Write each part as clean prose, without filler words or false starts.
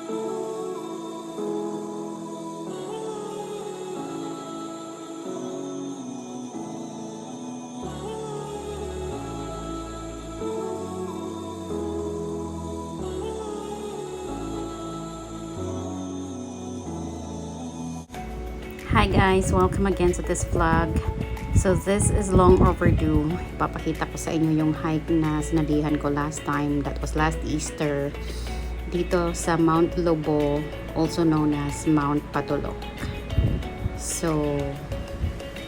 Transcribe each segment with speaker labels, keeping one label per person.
Speaker 1: Hi guys, welcome again to this vlog. So this is long overdue. Papakita ko sa inyo yung hike na sinalihan ko last time. That was last Easter. Dito sa Mount Lobo, also known as Mount Patulok. So,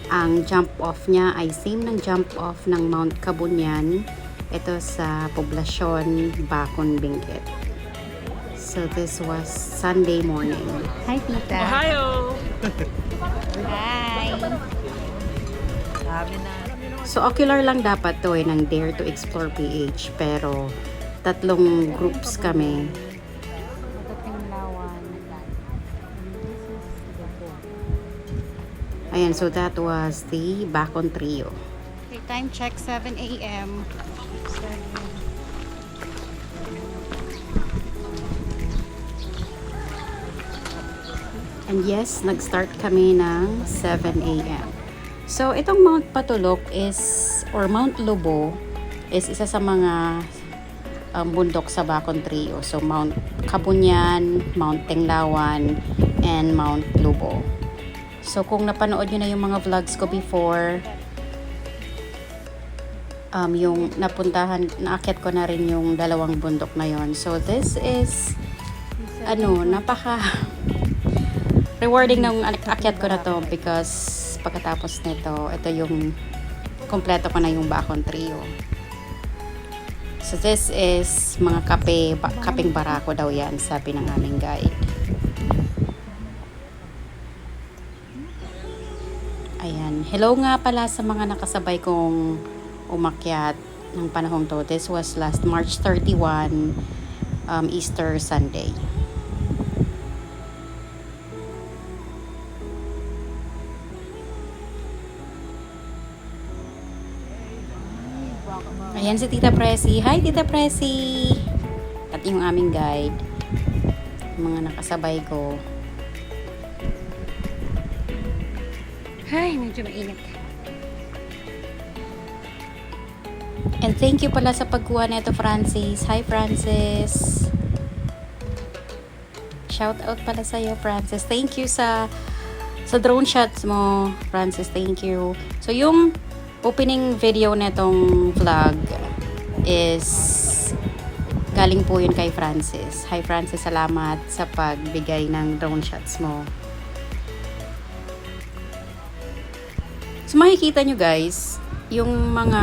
Speaker 1: ang jump off niya ay same ng jump off ng Mount Kabunyan. Ito sa poblasyon Bacon, Benguet. So this was Sunday morning. Hi tita.
Speaker 2: Ohio!
Speaker 1: Hi.
Speaker 2: Sabi na.
Speaker 1: So ocular lang dapat to ng Dare to Explore PH, pero tatlong groups kami. Ayan, so that was the Bacon Trio. Okay, time check 7 a.m. And yes, nag-start kami ng 7 a.m. So, itong Mount Patulok is, or Mount Lobo, is isa sa mga bundok sa Bacon Trio. So, Mount Kabunyan, Mount Tenglawan, and Mount Lobo. So, kung napanood nyo na yung mga vlogs ko before, yung napuntahan, naakyat ko na rin yung dalawang bundok na yon. So, this is, napaka rewarding nung akyat ko na to because pagkatapos nito, ito yung kompleto ko na yung Bacon Trio. So this is mga kapeng barako daw yan, sabi ng aming guide. Ayan. Hello nga pala sa mga nakasabay kong umakyat ng panahong to. This was last March 31, Easter Sunday. Ayan si Tita Presi. Hi Tita Presi! At yung aming guide. Yung mga nakasabay ko. Ay, medyo mainit. And thank you pala sa pagkuha nito, Francis. Hi Francis! Shout out pala sa'yo, Francis. Thank you sa drone shots mo, Francis. Thank you. So yung opening video netong vlog is galing po yun kay Francis. Hi Francis, salamat sa pagbigay ng drone shots mo. So makikita nyo guys, yung mga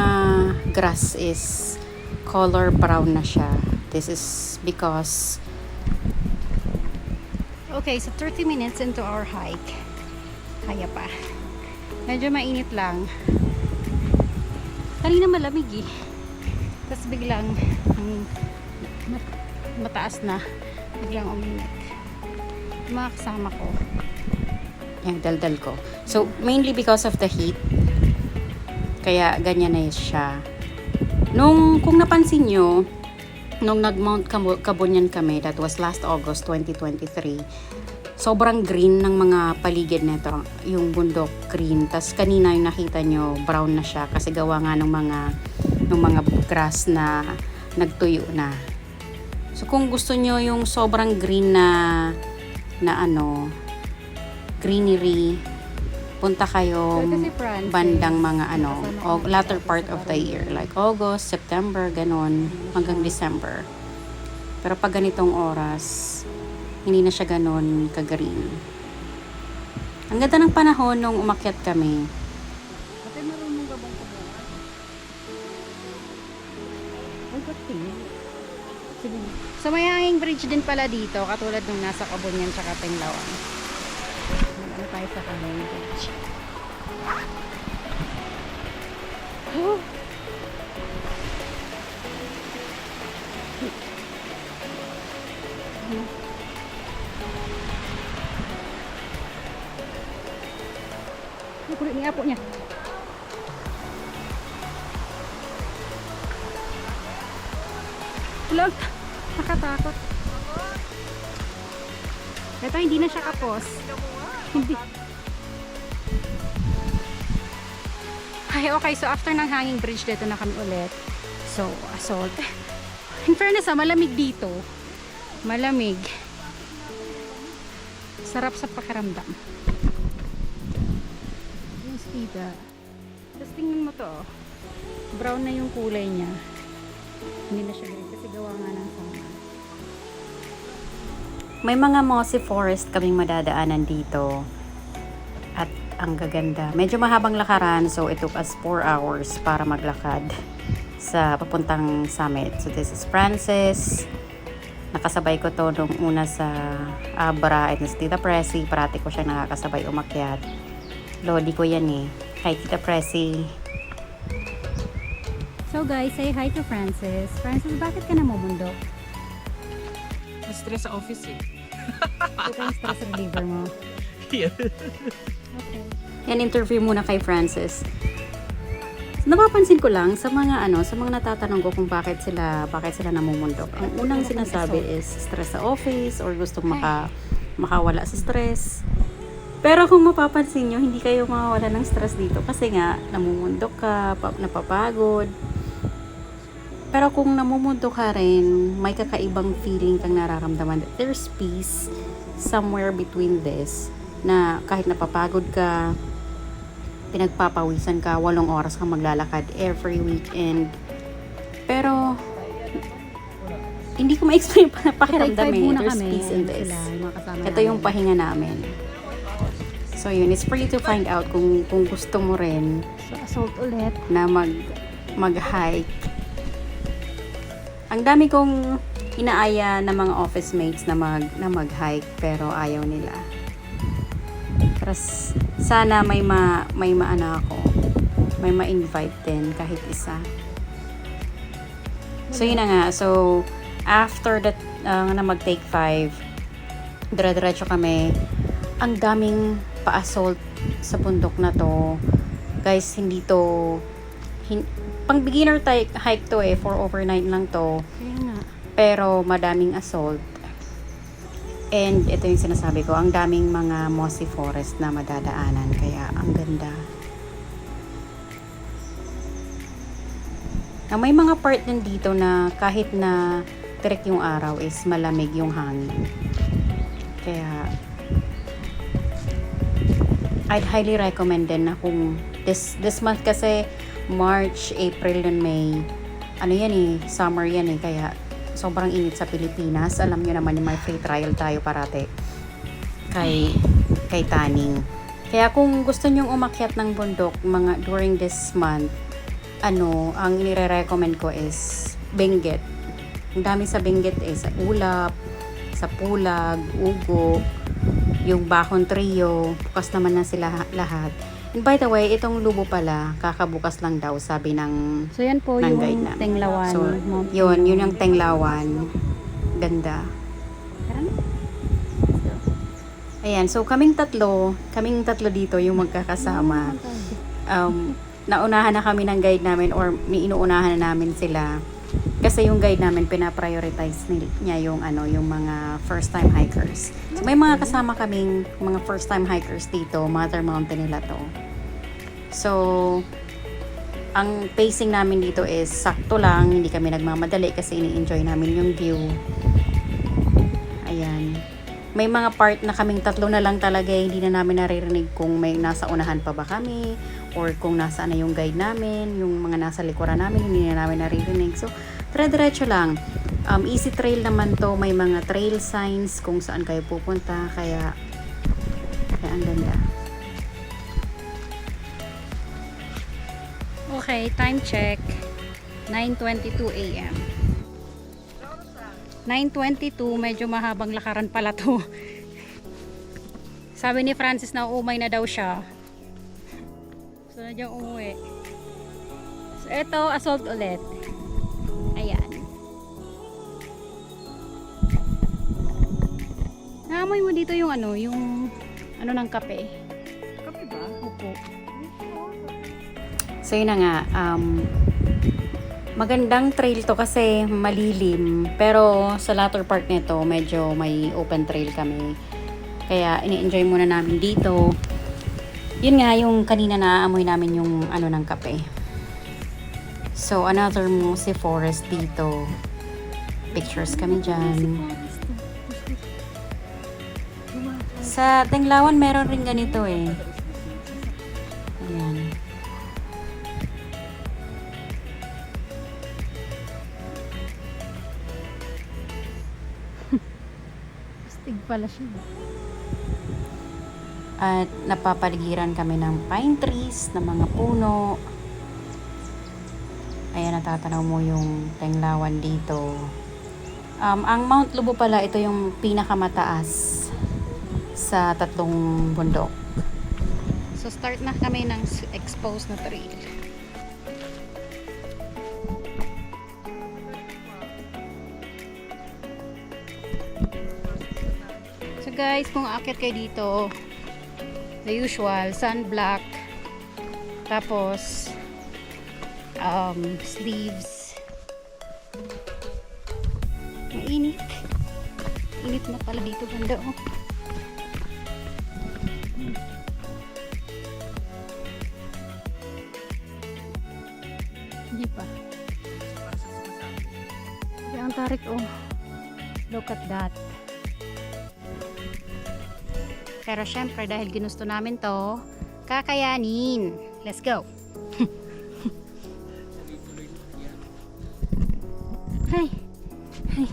Speaker 1: grass is color brown na siya. This is because okay, so 30 minutes into our hike. Kaya pa. Medyo mainit lang. Kanina malamig eh. Tapos biglang mataas na. Biglang uminit. Yung mga kasama ko. Yung daldal ko. So, mainly because of the heat. Kaya ganyan na siya. Kung napansin nyo, nung nag-Mount Kabunyan kami, that was last August 2023, sobrang green ng mga paligid nito, yung bundok green. Tas kanina yung nakita nyo, brown na siya kasi gawa nga ng mga grass na nagtuyo na. So kung gusto nyo yung sobrang green na greenery, punta kayo bandang mga latter part of the year, like August, September, ganon, hanggang December. Pero pag ganitong oras, hindi na siya ganon ka-green. Ang ganda ng panahon nung umakyat kami.
Speaker 2: Ate, marunong ka bang kumuha? Ay, sige.
Speaker 1: So may hanging bridge din pala dito, katulad nung nasa Kabunyan tsaka Tenglawan. Ano tayo sa hanging bridge? Kulit ni apo niya. Huwag, nakatakot. Ito, hindi na siya kapos. Hindi. Ay, okay. So, after ng hanging bridge, dito na kami ulit. So, assault. In fairness, malamig dito. Malamig. Sarap sa pakiramdam. Yung stida. Tapos tingnan mo to. Brown na yung kulay niya. Hindi na siya green kasi gawa nga ng summer. May mga mossy forest kaming madadaanan dito. At ang gaganda. Medyo mahabang lakaran, so it took us 4 hours para maglakad sa papuntang summit. So this is Francis. Nakasabay ko to nung una sa Abra and si Tita Presi. Parati ko siya nakakasabay umakyat. Lodi ko yan eh. Hi Tita Presi. So guys, say hi to Francis. Francis, bakit ka namumundok?
Speaker 2: Stress sa office eh.
Speaker 1: Ito yung stress reliever mo.
Speaker 2: Yeah.
Speaker 1: Okay. Yan, interview muna kay Francis. Napapansin ko lang sa mga sa mga natatanong ko kung bakit sila namumundok. Ang unang sinasabi is stress sa office or gustong makawala sa stress. Pero kung mapapansin nyo, hindi kayo mawawala ng stress dito kasi nga namumundok ka, napapagod. Pero kung namumundok ka rin, may kakaibang feeling kang nararamdaman. There's peace somewhere between this na kahit napapagod ka, pinagpapawisan ka, 8 oras kang maglalakad every weekend. Pero hindi ko ma-explain pa pakiramdam eh. There's peace in this. Ito yung pahinga namin. So yun, it's for you to find out kung gusto mo rin. So assault ulit na mag-hike. Ang dami kong inaaya ng mga office mates na mag-hike pero ayaw nila. Tapos sana may maana ako. May ma-invite din kahit isa. So yun na nga. So after that na mag-take 5, dire-diretso kami. Ang daming pa-assault sa bundok na to. Guys, hindi to pang beginner hike to eh. For overnight lang to. Pero madaming assault. And ito yung sinasabi ko, ang daming mga mossy forest na madadaanan. Kaya ang ganda. May mga part din dito na kahit na tirik yung araw is malamig yung hangin. Kaya I'd highly recommend din na kung this month kasi March, April and May, yan eh, summer yan eh. Kaya sobrang init sa Pilipinas. Alam nyo naman yung may free trial tayo parate kay Taning. Kaya kung gusto nyong umakyat ng bundok during this month, ang nire-recommend ko is Benguet. Ang dami sa Benguet eh, sa Ulap, sa Pulag, Ugo, yung Bakon Trio, bukas naman na sila lahat. And by the way, itong Lubo pala, kakabukas lang daw, sabi ng
Speaker 2: So yan po
Speaker 1: ng
Speaker 2: yung
Speaker 1: guide
Speaker 2: Tenglawan.
Speaker 1: So, yun yung Tenglawan. Ganda. Ayan, so kaming tatlo dito yung magkakasama. Naunahan na kami ng guide namin or may inuunahan na namin sila. Kasi yung guide namin pina-prioritize niya yung mga first time hikers. So may mga kasama kaming mga first time hikers dito, Mother Mountain nila to. So ang pacing namin dito is sakto lang, hindi kami nagmamadali kasi ini-enjoy namin yung view. Ayan. May mga part na kaming tatlo na lang talaga, hindi na namin naririnig kung may nasa unahan pa ba kami or kung nasaan na yung guide namin, yung mga nasa likuran namin, hindi na namin naririnig. So, dire-diretso lang. Easy trail naman to, may mga trail signs kung saan kayo pupunta, kaya ang ganda. Okay, time check. 9:22 AM. 9:22, medyo mahabang lakaran pala to. Sabi ni Francis na umay na daw siya. So, na diyang umuwi. So, ito, assault ulit. Ayan. Naamoy mo dito yung yung ng kape.
Speaker 2: Kape ba?
Speaker 1: Opo. So, yun na nga. Magandang trail to kasi malilim. Pero sa latter part nito, medyo may open trail kami. Kaya ini-enjoy muna namin dito. Yun nga yung kanina naamoy namin yung ano ng kape. So another Mossy Forest dito. Pictures kami dyan. Sa Tenglawan meron rin ganito eh. Ayan.
Speaker 3: Astig pala siya.
Speaker 1: At napapaligiran kami ng pine trees, ng mga puno. Ayan, natatanaw mo yung Tenglawan dito. Ang Mount Lubo pala, ito yung pinakamataas sa tatlong bundok. So, start na kami ng exposed na trail. So, guys, kung aakyat kayo dito, the usual, sunblock, tapos, sleeves. Mainit. Init na pala dito banda, oh. Hindi pa. Kaya ang tarik, oh. Look at that. Pero syempre, dahil ginusto namin to, kakayanin. Let's go. Hi. Hi.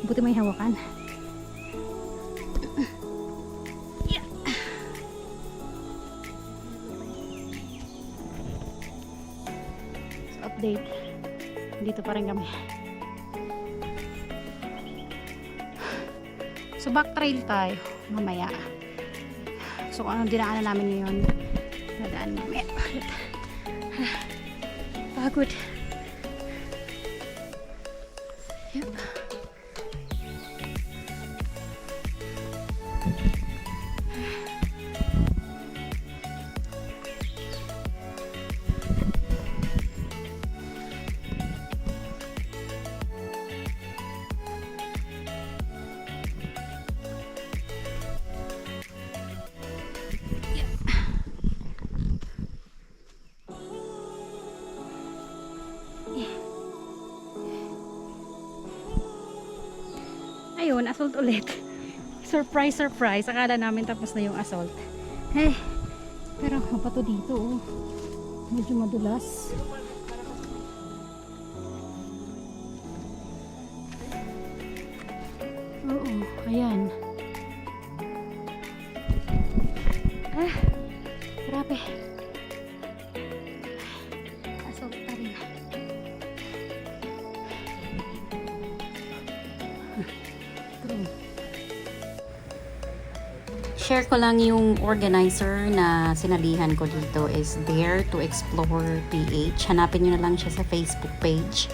Speaker 1: Buti may hawakan. Yeah. So, update. Dito pa rin kami. So, back trail tayo mamaya. So, anong dinaanan namin ngayon? Nadaan namin. Pagod. Yep. Ayun, assault ulit. Surprise, surprise. Akala namin tapos na yung assault. Eh, pero mapato dito, oh. Medyo madulas. Oo, ayan. Ah, grabe. Assault pa rin. Share ko lang yung organizer na sinalihan ko dito is Dare to Explore PH. Hanapin nyo na lang siya sa Facebook page.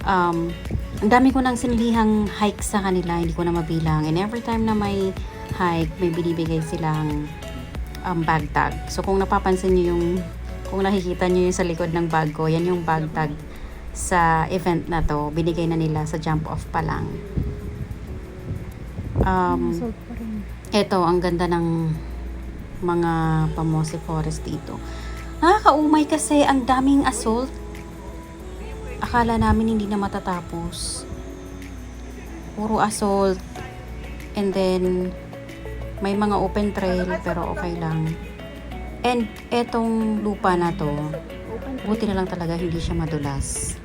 Speaker 1: Ang dami ko nang sinalihang hike sa kanila, hindi ko na mabilang. And every time na may hike, may binibigay silang bag tag. So kung napapansin nyo yung, kung nakikita nyo yung sa likod ng bag ko, yan yung bag tag sa event na to. Binigay na nila sa jump off pa lang.
Speaker 3: Assault pa rin.
Speaker 1: Ito, ang ganda ng mga Mossy Forest dito. Nakakaumay kasi ang daming assault. Akala namin hindi na matatapos. Puro assault. And then, may mga open trail pero okay lang. And etong lupa na to, buti na lang talaga hindi siya madulas.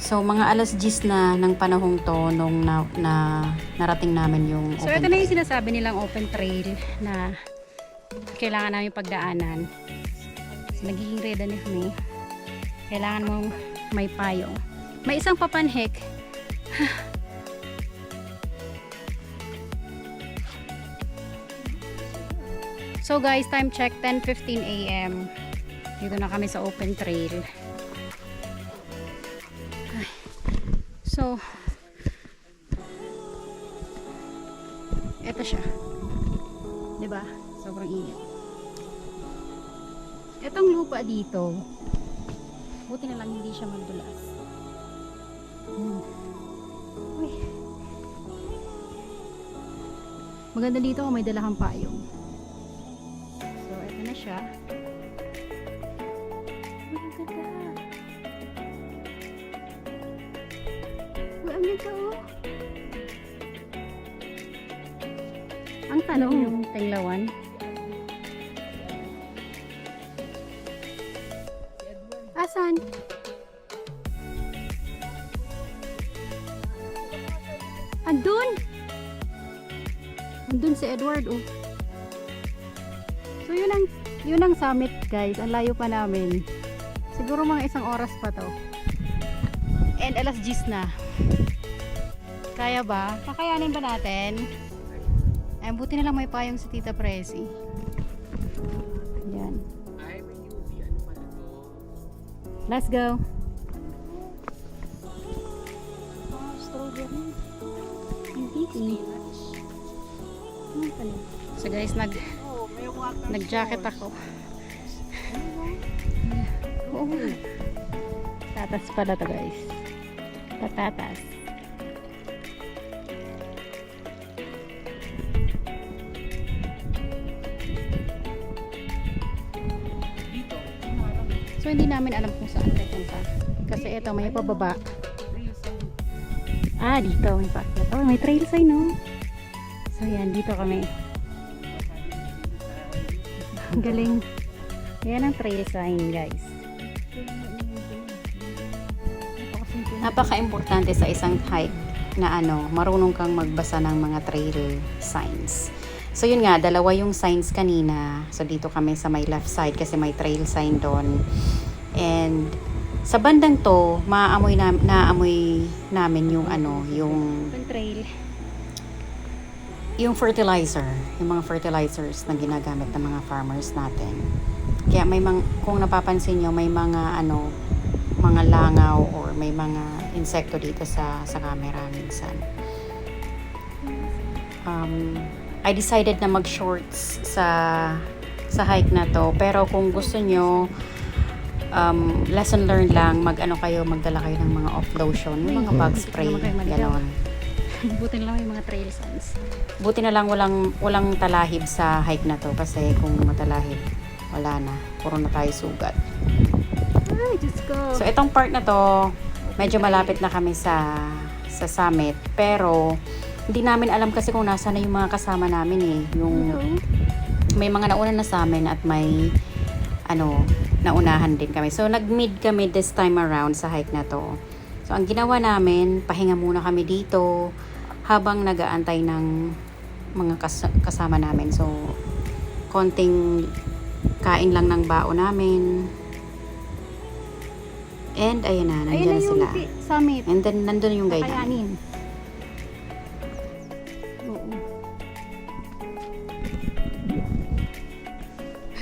Speaker 1: So, mga alas 10 na ng panahong to nung narating namin yung
Speaker 3: So,
Speaker 1: open
Speaker 3: ito na yung sinasabi nilang open trail na kailangan namin pagdaanan. So, nagiging ready na kami. Kailangan mong may payo. May isang papanhik. So, guys, time check, 10:15 AM. Dito na kami sa open trail. So, eto siya. 'Di ba? Sobrang init. Etong lupa dito, buti na lang hindi siya madulas. Uy. Maganda dito kung may dala kang payong. So, ito na siya. Uy, ang ganda. Uy, ang ganda oh. Ang tanong yung Tenglawan. Asan? Andun! Andun si Edward, oh. So, yun ang summit, guys. Ang layo pa namin. Siguro mga 1 oras pa to. And alas 10 na. Kaya ba? Kakayanin ba natin? Ay, buti na lang may payong si Tita Presi. Yan.
Speaker 2: Ay, may UV. Ano pala to?
Speaker 3: Let's go. Oh, strawberry. Hindi. So guys, nag-jacket ako. Oo. Tatas pala to guys. Patatas.
Speaker 2: Dito.
Speaker 3: So hindi namin alam kung saan pupunta. Kasi ito may pababa. Ah, dito may paakyat. Oh, may trail sign, no? So yan, dito kami. Ang galing. Yan ang trail sign, guys.
Speaker 1: Napaka-importante sa isang hike na marunong kang magbasa ng mga trail signs. So yun nga, dalawa yung signs kanina. So dito kami sa may left side kasi may trail sign doon. And sa bandang to, naamoy namin yung
Speaker 3: Open trail.
Speaker 1: yung fertilizer, yung mga fertilizers na ginagamit ng mga farmers natin. Kaya kung napapansin nyo, may mga mga langaw or may mga insekto dito sa camera minsan. I decided na mag-shorts sa hike na to, pero kung gusto nyo lesson learned lang, magdala kayo ng mga off lotion, yung mga bug spray, ganon.
Speaker 3: Buti na lang may mga trail signs.
Speaker 1: Buti na lang walang talahib sa hike na to, kasi kung matalahib, wala na, puro na tayo sugat.
Speaker 3: Ay, Diyos ko.
Speaker 1: So itong part na to, medyo malapit na kami sa summit, pero hindi namin alam kasi kung nasa na yung mga kasama namin eh. Yung may mga nauna na sa amin at may naunahan din kami. So nag-mid kami this time around sa hike na to. So ang ginawa namin, pahinga muna kami dito habang nag-aantay ng mga kasama namin. So konting kain lang ng bao namin. And ayun na, nandiyan na sila.
Speaker 3: Summit.
Speaker 1: And then nandun yung guide namin.
Speaker 3: Kakayanin. Oo.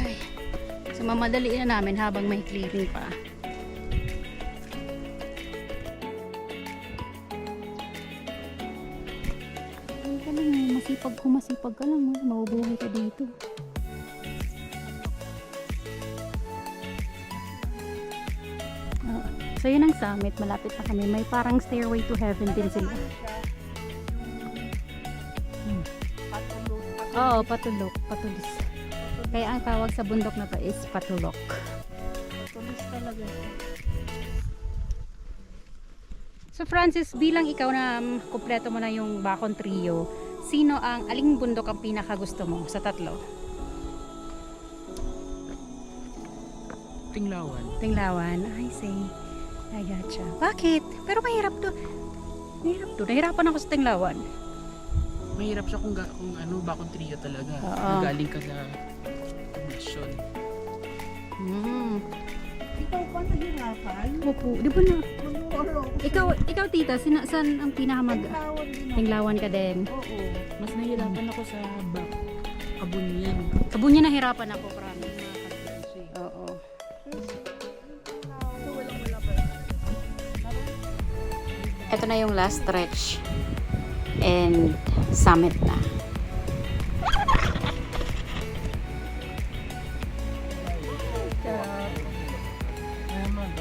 Speaker 3: Ay. So mamadali na namin habang may clearing pa. Ay, ka lang, masipag ka lang, mabubuhay ka dito. So yun ang summit, malapit na kami. May parang stairway to heaven din sila. Oo, patulok, patulis. Kaya ang tawag sa bundok na to is patulok. Patulis talaga. So Francis, bilang ikaw na kumpleto mo na yung Bacon Trio, aling bundok ang pinaka gusto mo sa tatlo? Tinglawan, I see. I gotcha. Bakit? Pero mahirap to. Nahirapan ako sa Tinglawan.
Speaker 2: Mahirap siya kung Bacon Trio talaga.
Speaker 3: Oo.
Speaker 2: Galing ka sa poblasyon.
Speaker 4: Ikaw pa nahirapan?
Speaker 3: Opo, di ba na?
Speaker 4: Ano?
Speaker 3: Ikaw tita, saan ang pinakamag...
Speaker 4: Tawag din ako.
Speaker 3: Tinglawan ka din.
Speaker 4: Oo.
Speaker 2: Mas nahirapan ako sa Kabunyan.
Speaker 3: Kabunya nahirapan ako, promise. Oo.
Speaker 1: Ito na yung last stretch and summit na.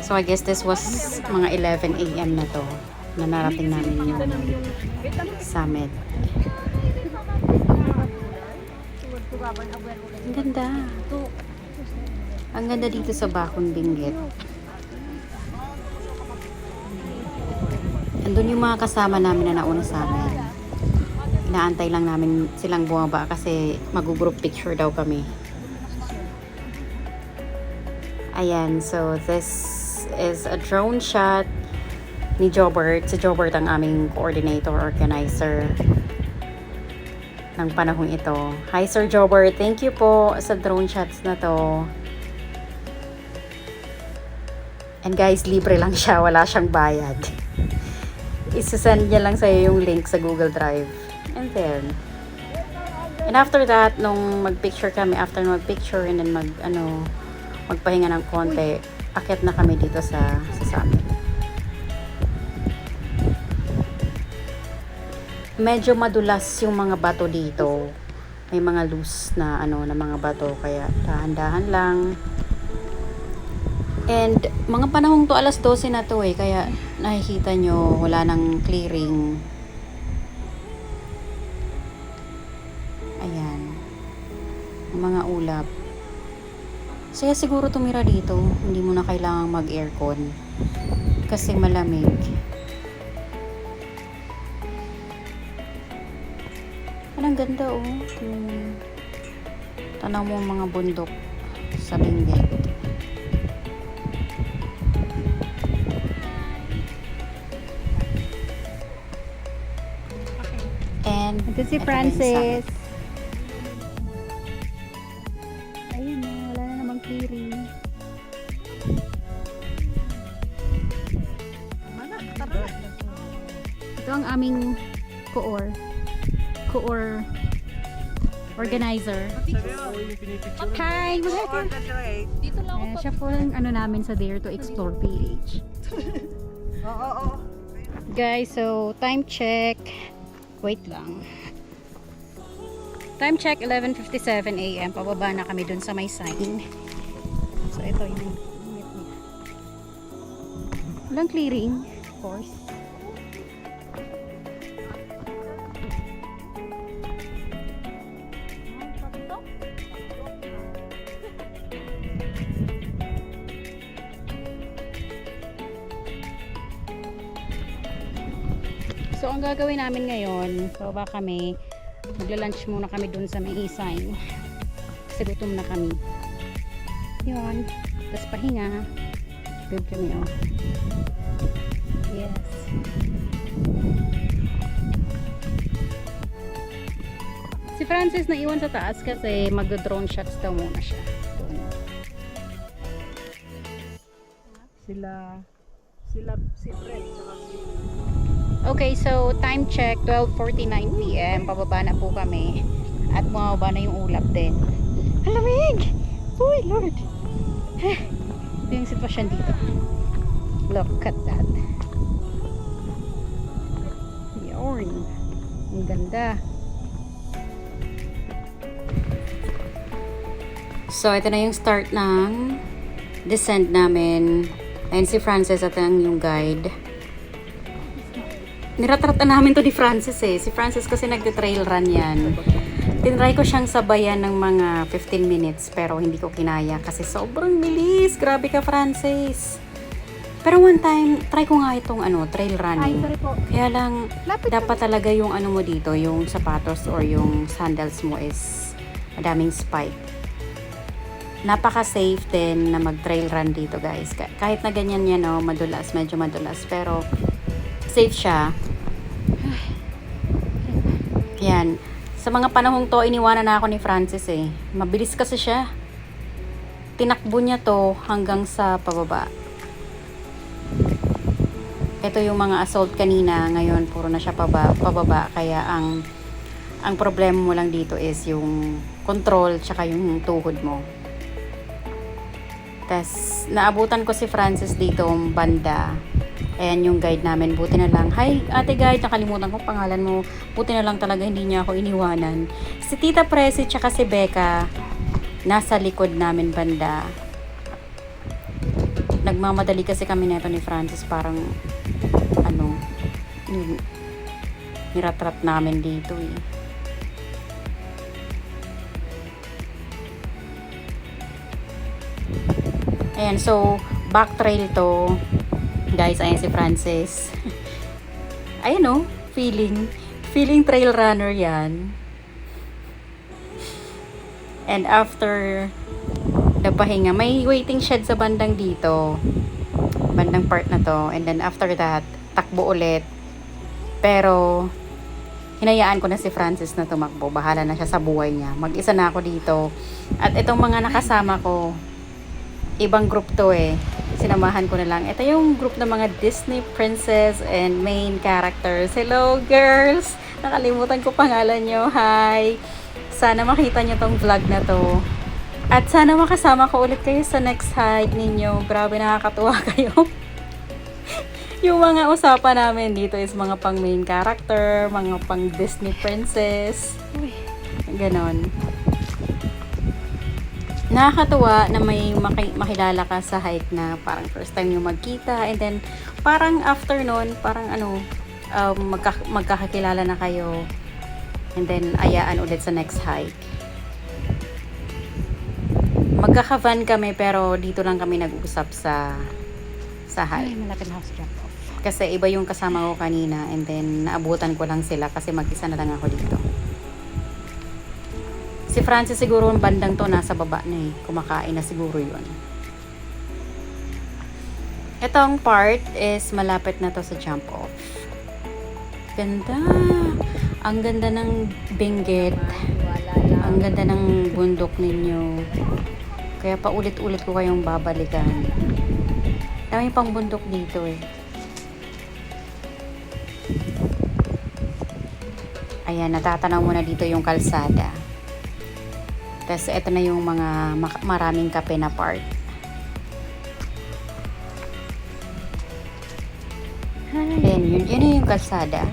Speaker 1: So I guess this was mga 11 AM na to na narating namin yung summit. Ang ganda. Ang ganda dito sa Bakong Benguet. Andun yung mga kasama namin na nauna sa amin. Inaantay lang namin silang bumaba kasi mag-group picture daw kami. Ayan, so this is a drone shot ni Jobert. Si Jobert ang aming coordinator, organizer ng panahong ito. Hi Sir Jobert, thank you po sa drone shots na to. And guys, libre lang siya, wala siyang bayad. Isasend niya lang sa'yo yung link sa Google Drive. And then, and after that, nung mag-picture kami, after mag-picture and then magpahinga ng konti, akyat na kami dito sa summit. Medyo madulas yung mga bato dito. May mga loose na na mga bato, kaya dahan-dahan lang. And mga panahong to, alas 12 na to kaya nakikita nyo wala nang clearing. Ayan. Ang mga ulap. Kaya siguro tumira dito, hindi mo na kailangang mag-aircon kasi malamig. Ang ganda tanaw mo ang mga bundok sa Benguet. And
Speaker 3: Ito si
Speaker 1: ito na yung
Speaker 3: Francis.
Speaker 1: summit.
Speaker 3: Ayun na, wala na namang clearing. Ito ang aming koor organizer. Hi! Ayan, siya po ang namin sa Dare to Explore PH. Guys, so time check. Wait lang. Time check 11:57 AM. Pababa na kami dun sa may sign. So ito yung unit niya. Walang clearing, of course. So, ang gagawin namin ngayon, baba kami, magla-lunch muna kami dun sa may e-sign. Kasi gutom na kami. Yun. Tapos pahinga. Good kami, Yes. Si Francis na iwan sa taas kasi magdo-drone shots daw muna siya.
Speaker 4: Si Fred, saka si...
Speaker 3: Okay, so time check 12:49 PM. Pababa na po kami. At bumaba na yung ulap din. Ang lamig! Uy, Lord! Ito yung sitwasyon dito. Look at that. Yarn. Ang ganda.
Speaker 1: So, ito na yung start ng descent namin. Ayan si Francis at ang yung guide. Niratrata namin to ni Francis Si Francis kasi nagte-trail run yan. Tinry ko siyang sabayan ng mga 15 minutes pero hindi ko kinaya kasi sobrang bilis. Grabe ka, Francis. Pero one time, try ko nga itong trail running. Kaya lang, dapat talaga yung mo dito, yung sapatos or yung sandals mo is madaming spike. Napaka-safe din na mag-trail run dito, guys. Kahit na ganyan yan, madulas, medyo madulas. Pero, safe siya. Yan. Sa mga panahong to, iniwanan na ako ni Francis Mabilis kasi siya. Tinakbo niya to hanggang sa pababa. Ito yung mga assault kanina. Ngayon, puro na siya pababa. Kaya, ang problema mo lang dito is yung control tsaka yung tuhod mo. Tas, naabutan ko si Francis dito banda. Ayan yung guide namin. Buti na lang. Hi, ate guide. Nakalimutan ko pangalan mo. Buti na lang talaga hindi niya ako iniwanan. Si Tita Presi tsaka si Becca nasa likod namin banda. Nagmamadali kasi kami neto ni Francis. Parang niratrat namin dito Ayan, so back trail to. Guys, ayan si Francis. Ayan o, feeling trail runner yan. And after the pahinga, may waiting shed sa bandang dito. Bandang part na to. And then after that, takbo ulit. Pero, hinayaan ko na si Francis na tumakbo. Bahala na siya sa buhay niya. Mag-isa na ako dito. At itong mga nakasama ko, ibang group to eh. Sinamahan ko na lang. Ito yung group ng mga Disney princess and main characters. Hello girls! Nakalimutan ko pangalan nyo. Hi! Sana makita nyo tong vlog na to. At sana makasama ko ulit kayo sa next hike ninyo. Grabe, nakakatuwa kayo. Yung mga usapan namin dito is mga pang main character, mga pang Disney princess. Ganon. Nakakatuwa na may makilala ka sa hike na parang first time nyo magkita. And then, parang after nun, parang magkakakilala na kayo. And then, ayaan ulit sa next hike. Magkaka-van kami pero dito lang kami nag-usap sa
Speaker 3: Ay,
Speaker 1: hike.
Speaker 3: malapit na ako sa drop off.
Speaker 1: Kasi iba yung kasama ko kanina and then naabutan ko lang sila kasi mag-isa na lang ako dito. Si Francis siguro yung bandang to nasa baba na eh. Kumakain na siguro yun. Itong part is malapit na to sa jump off. Ganda! Ang ganda ng Benguet. Ang ganda ng bundok ninyo. Kaya paulit-ulit ko kayong babalikan. Dami pang bundok dito eh. Ayan, natatanaw mo na dito yung kalsada. Tapos ito na yung mga maraming kape na part. Then, yun yung kalsada.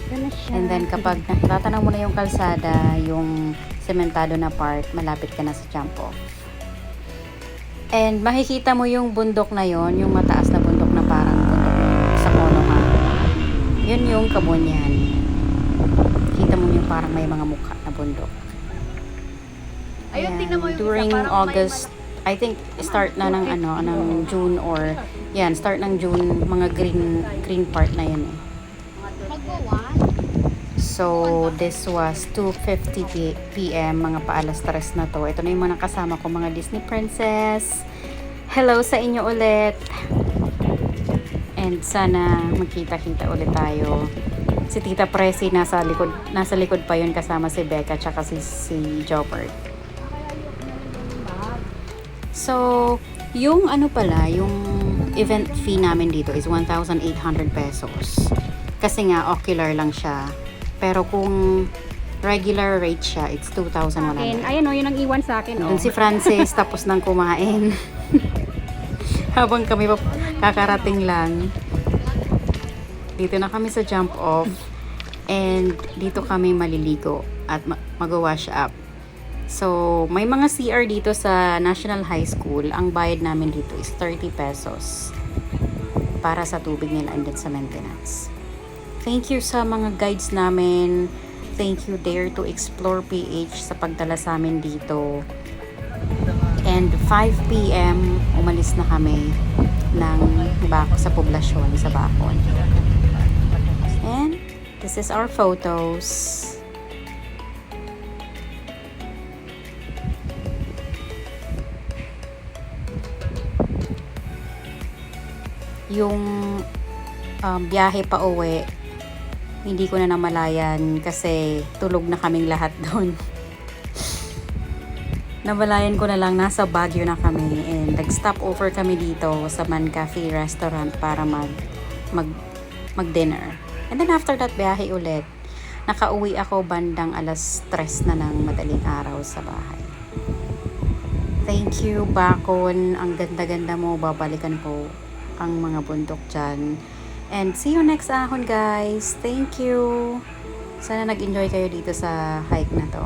Speaker 1: And then, kapag natatanaw mo na yung kalsada, yung sementado na part, malapit ka na sa jump off. And, makikita mo yung bundok na yon, yung mataas na bundok na parang bundok sa Konoha. Yun yung Kabunyan. Kita mo yung parang may mga mukha na bundok.
Speaker 4: Ayun, tingnan mo yung
Speaker 1: during
Speaker 4: isa, parang
Speaker 1: August, I think start na ng ng June or yan, start ng June, mga green part na yun eh. So, this was 2:50 p.m. mga paalas 3 na to. Ito na yung mga kasama ko, mga Disney princess. Hello sa inyo ulit. And sana magkita-kita ulit tayo. Si Tita Presi nasa likod pa yun kasama si Becca tsaka si Jobert. So, yung yung event fee namin dito is 1,800 pesos. Kasi nga, ocular lang siya. Pero kung regular rate siya, it's 2,100.
Speaker 3: Ayan o, yun ang iwan sa akin.
Speaker 1: Doon si Francis tapos nang kumain. Habang kami pa kakarating lang. Dito na kami sa jump off. And dito kami maliligo at mag-wash up. So, may mga CR dito sa National High School. Ang bayad namin dito is 30 pesos para sa tubig nila and then sa maintenance. Thank you sa mga guides namin. Thank you Dare to Explore PH sa pagdala sa amin dito. And 5 p.m. umalis na kami ng sa poblasyon sa Bacon. And this is our photos. Yung biyahe pa uwi, hindi ko na namalayan kasi tulog na kaming lahat doon. Namalayan ko na lang nasa Baguio na kami and nag-stop over kami dito sa Man Cafe restaurant para mag-dinner. And then after that, biyahe ulit. Nakauwi ako bandang alas 3 na ng madaling araw sa bahay. Thank you, Bacon. Ang ganda-ganda mo. Babalikan ko ang mga bundok dyan. And see you next ahon, guys. Thank you. Sana nag-enjoy kayo dito sa hike na to.